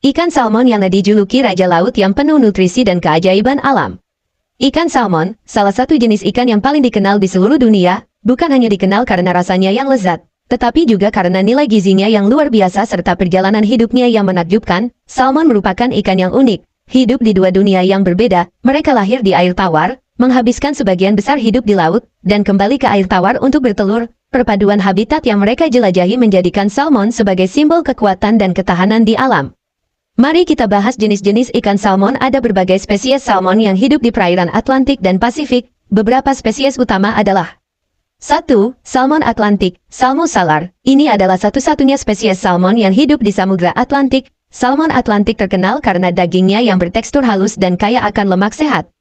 Ikan salmon yang dijuluki Raja Laut yang penuh nutrisi dan keajaiban alam. Ikan salmon, salah satu jenis ikan yang paling dikenal di seluruh dunia, bukan hanya dikenal karena rasanya yang lezat, tetapi juga karena nilai gizinya yang luar biasa serta perjalanan hidupnya yang menakjubkan. Salmon merupakan ikan yang unik, hidup di dua dunia yang berbeda. Mereka lahir di air tawar, menghabiskan sebagian besar hidup di laut, dan kembali ke air tawar untuk bertelur. Perpaduan habitat yang mereka jelajahi menjadikan salmon sebagai simbol kekuatan dan ketahanan di alam. Mari kita bahas jenis-jenis ikan salmon. Ada berbagai spesies salmon yang hidup di perairan Atlantik dan Pasifik. Beberapa spesies utama adalah 1. Salmon Atlantik, Salmo salar. Ini adalah satu-satunya spesies salmon yang hidup di Samudra Atlantik. Salmon Atlantik terkenal karena dagingnya yang bertekstur halus dan kaya akan lemak sehat.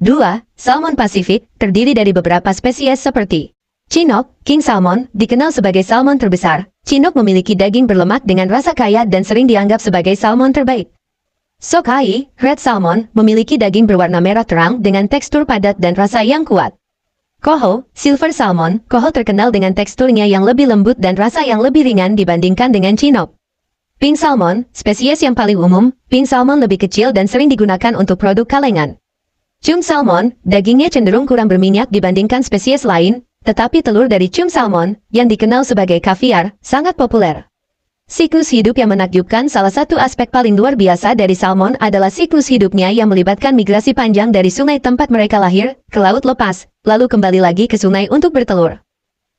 2. Salmon Pasifik, terdiri dari beberapa spesies seperti Chinook, King Salmon, dikenal sebagai salmon terbesar. Chinook memiliki daging berlemak dengan rasa kaya dan sering dianggap sebagai salmon terbaik. Sockeye, Red Salmon, memiliki daging berwarna merah terang dengan tekstur padat dan rasa yang kuat. Coho, Silver Salmon, Coho terkenal dengan teksturnya yang lebih lembut dan rasa yang lebih ringan dibandingkan dengan Chinook. Pink Salmon, spesies yang paling umum, Pink Salmon lebih kecil dan sering digunakan untuk produk kalengan. Chum Salmon, dagingnya cenderung kurang berminyak dibandingkan spesies lain, tetapi telur dari Chum Salmon, yang dikenal sebagai kaviar, sangat populer. Siklus hidup yang menakjubkan. Salah satu aspek paling luar biasa dari salmon adalah siklus hidupnya yang melibatkan migrasi panjang dari sungai tempat mereka lahir, ke laut lepas, lalu kembali lagi ke sungai untuk bertelur.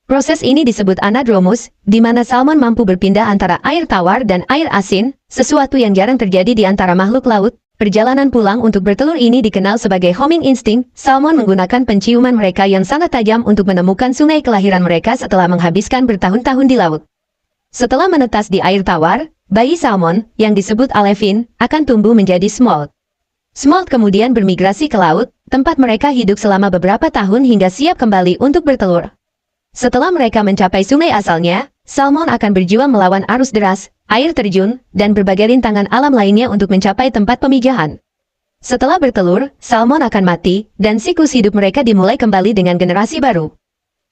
Proses ini disebut anadromus, di mana salmon mampu berpindah antara air tawar dan air asin, sesuatu yang jarang terjadi di antara makhluk laut. Perjalanan pulang untuk bertelur ini dikenal sebagai homing instinct. Salmon menggunakan penciuman mereka yang sangat tajam untuk menemukan sungai kelahiran mereka setelah menghabiskan bertahun-tahun di laut. Setelah menetas di air tawar, bayi salmon, yang disebut alevin, akan tumbuh menjadi smolt. Smolt kemudian bermigrasi ke laut, tempat mereka hidup selama beberapa tahun hingga siap kembali untuk bertelur. Setelah mereka mencapai sungai asalnya, salmon akan berjuang melawan arus deras, air terjun, dan berbagai rintangan alam lainnya untuk mencapai tempat pemijahan. Setelah bertelur, salmon akan mati, dan siklus hidup mereka dimulai kembali dengan generasi baru.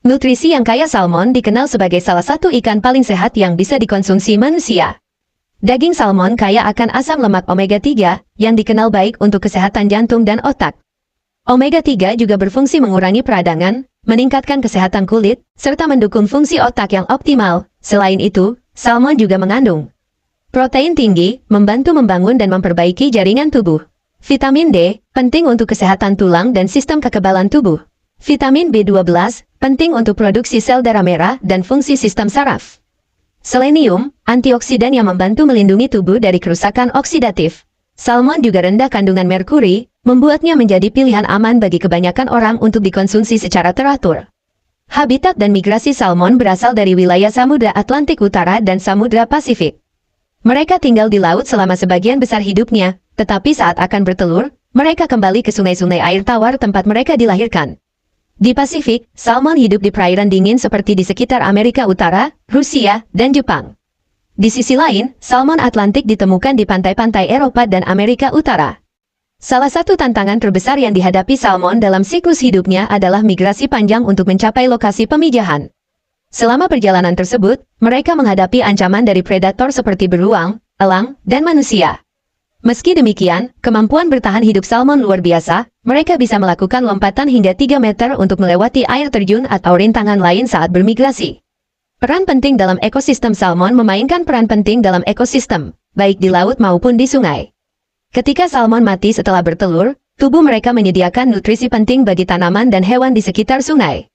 Nutrisi yang kaya. Salmon dikenal sebagai salah satu ikan paling sehat yang bisa dikonsumsi manusia. Daging salmon kaya akan asam lemak omega 3, yang dikenal baik untuk kesehatan jantung dan otak. Omega 3 juga berfungsi mengurangi peradangan, meningkatkan kesehatan kulit, serta mendukung fungsi otak yang optimal. Selain itu, salmon juga mengandung protein tinggi, membantu membangun dan memperbaiki jaringan tubuh. Vitamin D, penting untuk kesehatan tulang dan sistem kekebalan tubuh. Vitamin B12, penting untuk produksi sel darah merah dan fungsi sistem saraf. Selenium, antioksidan yang membantu melindungi tubuh dari kerusakan oksidatif. Salmon juga rendah kandungan merkuri, membuatnya menjadi pilihan aman bagi kebanyakan orang untuk dikonsumsi secara teratur. Habitat dan migrasi salmon berasal dari wilayah Samudra Atlantik Utara dan Samudra Pasifik. Mereka tinggal di laut selama sebagian besar hidupnya, tetapi saat akan bertelur, mereka kembali ke sungai-sungai air tawar tempat mereka dilahirkan. Di Pasifik, salmon hidup di perairan dingin seperti di sekitar Amerika Utara, Rusia, dan Jepang. Di sisi lain, salmon Atlantik ditemukan di pantai-pantai Eropa dan Amerika Utara. Salah satu tantangan terbesar yang dihadapi salmon dalam siklus hidupnya adalah migrasi panjang untuk mencapai lokasi pemijahan. Selama perjalanan tersebut, mereka menghadapi ancaman dari predator seperti beruang, elang, dan manusia. Meski demikian, kemampuan bertahan hidup salmon luar biasa. Mereka bisa melakukan lompatan hingga 3 meter untuk melewati air terjun atau rintangan lain saat bermigrasi. Peran penting dalam ekosistem. Salmon memainkan peran penting dalam ekosistem, baik di laut maupun di sungai. Ketika salmon mati setelah bertelur, tubuh mereka menyediakan nutrisi penting bagi tanaman dan hewan di sekitar sungai.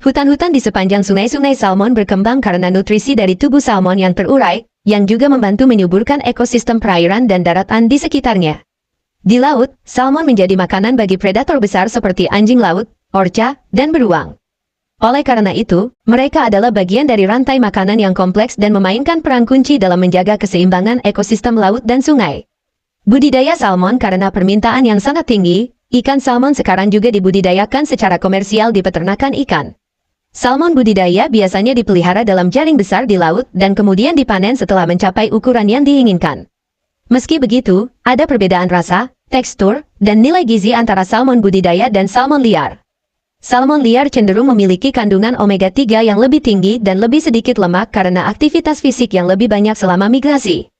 Hutan-hutan di sepanjang sungai-sungai salmon berkembang karena nutrisi dari tubuh salmon yang terurai, yang juga membantu menyuburkan ekosistem perairan dan daratan di sekitarnya. Di laut, salmon menjadi makanan bagi predator besar seperti anjing laut, orca, dan beruang. Oleh karena itu, mereka adalah bagian dari rantai makanan yang kompleks dan memainkan peran kunci dalam menjaga keseimbangan ekosistem laut dan sungai. Budidaya salmon. Karena permintaan yang sangat tinggi, ikan salmon sekarang juga dibudidayakan secara komersial di peternakan ikan. Salmon budidaya biasanya dipelihara dalam jaring besar di laut dan kemudian dipanen setelah mencapai ukuran yang diinginkan. Meski begitu, ada perbedaan rasa, tekstur, dan nilai gizi antara salmon budidaya dan salmon liar. Salmon liar cenderung memiliki kandungan omega 3 yang lebih tinggi dan lebih sedikit lemak karena aktivitas fisik yang lebih banyak selama migrasi.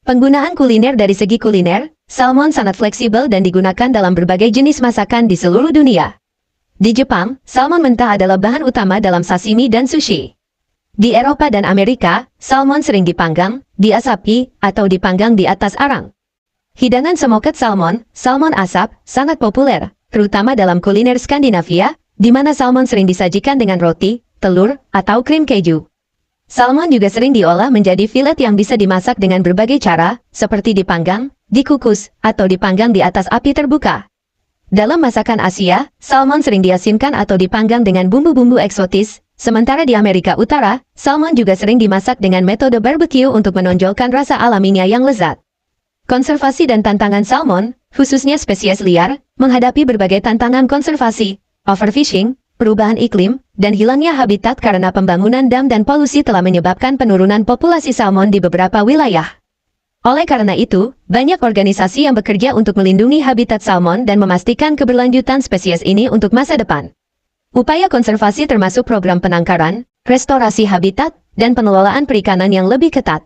Penggunaan kuliner. Dari segi kuliner, salmon sangat fleksibel dan digunakan dalam berbagai jenis masakan di seluruh dunia. Di Jepang, salmon mentah adalah bahan utama dalam sashimi dan sushi. Di Eropa dan Amerika, salmon sering dipanggang, diasapi, atau dipanggang di atas arang. Hidangan smoked salmon, salmon asap, sangat populer, terutama dalam kuliner Skandinavia, di mana salmon sering disajikan dengan roti, telur, atau krim keju. Salmon juga sering diolah menjadi filet yang bisa dimasak dengan berbagai cara, seperti dipanggang, dikukus, atau dipanggang di atas api terbuka. Dalam masakan Asia, salmon sering diasinkan atau dipanggang dengan bumbu-bumbu eksotis, sementara di Amerika Utara, salmon juga sering dimasak dengan metode barbecue untuk menonjolkan rasa alaminya yang lezat. Konservasi dan tantangan salmon, khususnya spesies liar, menghadapi berbagai tantangan konservasi, overfishing, perubahan iklim, dan hilangnya habitat karena pembangunan dam dan polusi telah menyebabkan penurunan populasi salmon di beberapa wilayah. Oleh karena itu, banyak organisasi yang bekerja untuk melindungi habitat salmon dan memastikan keberlanjutan spesies ini untuk masa depan. Upaya konservasi termasuk program penangkaran, restorasi habitat, dan pengelolaan perikanan yang lebih ketat.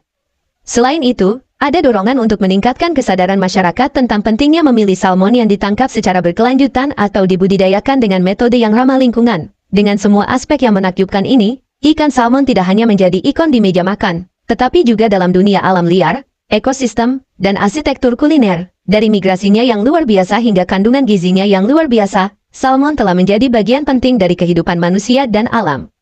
Selain itu, ada dorongan untuk meningkatkan kesadaran masyarakat tentang pentingnya memilih salmon yang ditangkap secara berkelanjutan atau dibudidayakan dengan metode yang ramah lingkungan. Dengan semua aspek yang menakjubkan ini, ikan salmon tidak hanya menjadi ikon di meja makan, tetapi juga dalam dunia alam liar, ekosistem, dan arsitektur kuliner. Dari migrasinya yang luar biasa hingga kandungan gizinya yang luar biasa, salmon telah menjadi bagian penting dari kehidupan manusia dan alam.